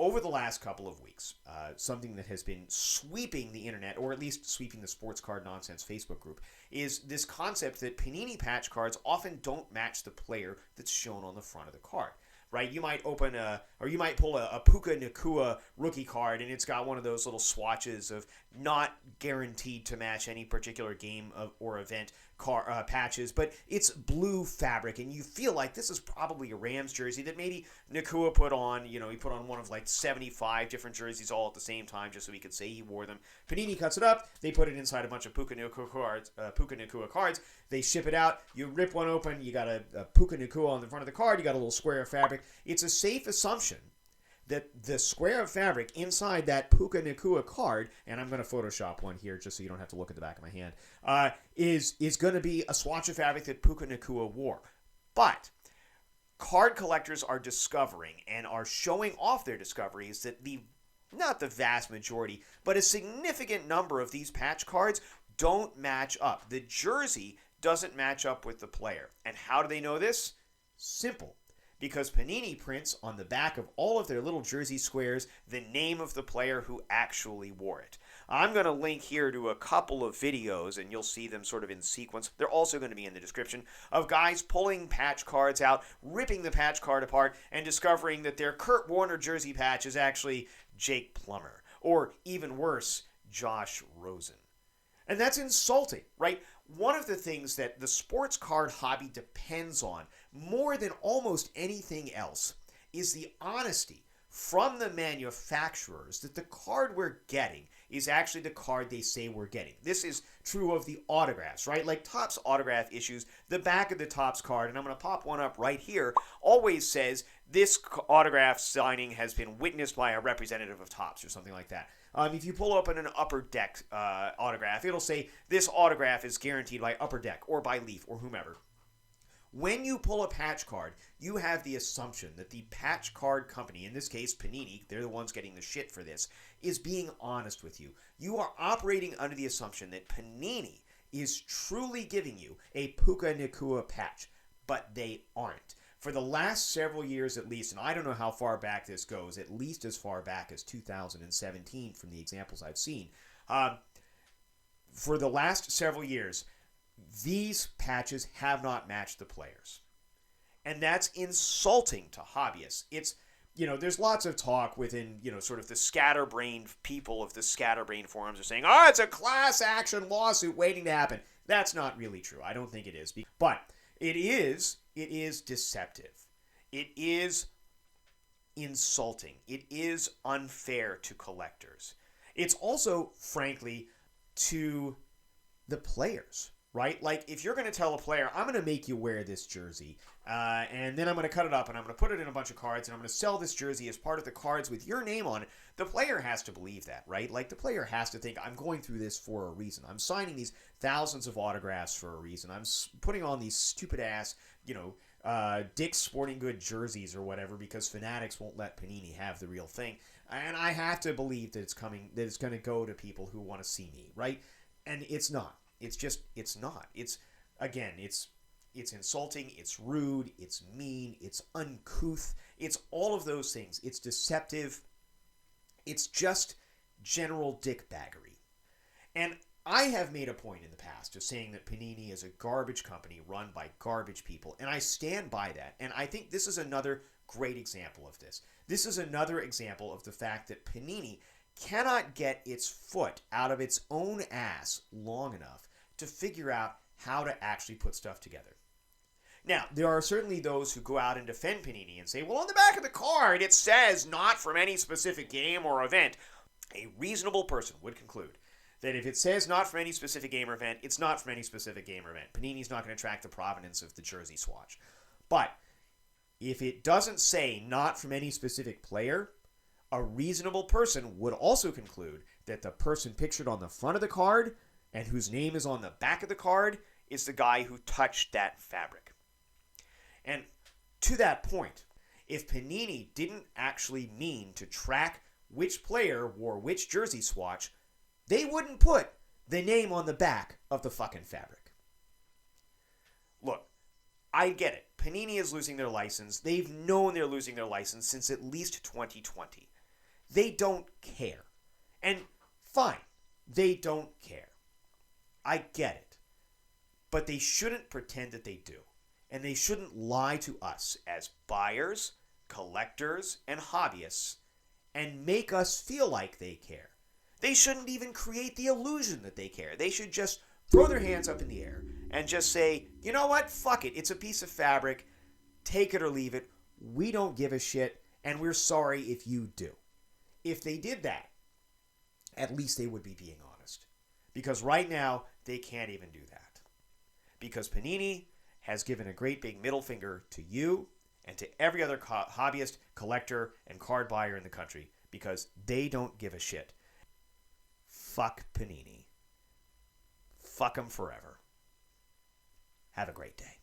over the last couple of weeks, something that has been sweeping the internet, or at least sweeping the Sports Card Nonsense Facebook group, is this concept that Panini patch cards often don't match the player that's shown on the front of the card. Right, you might you might pull a Puka Nacua rookie card, and it's got one of those little swatches of not guaranteed to match any particular game or event patches, but it's blue fabric, and you feel like this is probably a Rams jersey that maybe Nacua put on. He put on one of like 75 different jerseys all at the same time just so he could say he wore them. Panini cuts it up, they put it inside a bunch of Puka Nacua cards, they ship it out, you rip one open, you got a Puka Nacua on the front of the card, you got a little square of fabric. It's a safe assumption that the square of fabric inside that Puka Nacua card, and I'm going to Photoshop one here just so you don't have to look at the back of my hand, is going to be a swatch of fabric that Puka Nacua wore. But card collectors are discovering and are showing off their discoveries that not the vast majority, but a significant number of these patch cards don't match up. The jersey doesn't match up with the player. And how do they know this? Simple. Because Panini prints on the back of all of their little jersey squares the name of the player who actually wore it. I'm going to link here to a couple of videos, and you'll see them sort of in sequence. They're also going to be in the description, of guys pulling patch cards out, ripping the patch card apart, and discovering that their Kurt Warner jersey patch is actually Jake Plummer, or even worse, Josh Rosen. And that's insulting, right? One of the things that the sports card hobby depends on more than almost anything else is the honesty from the manufacturers that the card we're getting is actually the card they say we're getting. This is true of the autographs, right? Like Topps autograph issues, the back of the Topps card, and I'm going to pop one up right here, always says this autograph signing has been witnessed by a representative of Topps or something like that. If you pull open an Upper Deck autograph, it'll say this autograph is guaranteed by Upper Deck or by Leaf or whomever. When you pull a patch card, you have the assumption that the patch card company, in this case Panini, they're the ones getting the shit for this, is being honest with you. You are operating under the assumption that Panini is truly giving you a Puka Nacua patch, but they aren't. For the last several years at least, and I don't know how far back this goes, at least as far back as 2017 from the examples I've seen, for the last several years, these patches have not matched the players. And that's insulting to hobbyists. It's, there's lots of talk within, sort of the scatterbrained people of the scatterbrained forums are saying, oh, it's a class action lawsuit waiting to happen. That's not really true. I don't think it is. But it is deceptive. It is insulting. It is unfair to collectors. It's also, frankly, to the players, right? Like, if you're going to tell a player, I'm going to make you wear this jersey, and then I'm going to cut it up, and I'm going to put it in a bunch of cards, and I'm going to sell this jersey as part of the cards with your name on it, the player has to believe that, right? Like, the player has to think, I'm going through this for a reason. I'm signing these thousands of autographs for a reason. I'm putting on these stupid-ass, Dick's Sporting Good jerseys or whatever because Fanatics won't let Panini have the real thing. And I have to believe that it's going to go to people who want to see me, right? And it's not. It's not. It's insulting, it's rude, it's mean, it's uncouth, it's all of those things. It's deceptive. It's just general dickbaggery. And I have made a point in the past of saying that Panini is a garbage company run by garbage people, and I stand by that. And I think this is another great example of this. This is another example of the fact that Panini cannot get its foot out of its own ass long enough to figure out how to actually put stuff together. Now, there are certainly those who go out and defend Panini and say, well, on the back of the card, it says not from any specific game or event. A reasonable person would conclude that if it says not from any specific game or event, it's not from any specific game or event. Panini's not going to track the provenance of the jersey swatch. But if it doesn't say not from any specific player, a reasonable person would also conclude that the person pictured on the front of the card and whose name is on the back of the card is the guy who touched that fabric. And to that point, if Panini didn't actually mean to track which player wore which jersey swatch, they wouldn't put the name on the back of the fucking fabric. Look, I get it. Panini is losing their license. They've known they're losing their license since at least 2020. they don't care. And fine, they don't care. I get it. But they shouldn't pretend that they do. And they shouldn't lie to us as buyers, collectors, and hobbyists and make us feel like they care. They shouldn't even create the illusion that they care. They should just throw their hands up in the air and just say, you know what, fuck it. It's a piece of fabric. Take it or leave it. We don't give a shit, and we're sorry if you do. If they did that, at least they would be being honest. Because right now, they can't even do that. Because Panini has given a great big middle finger to you and to every other hobbyist, collector, and card buyer in the country because they don't give a shit. Fuck Panini. Fuck them forever. Have a great day.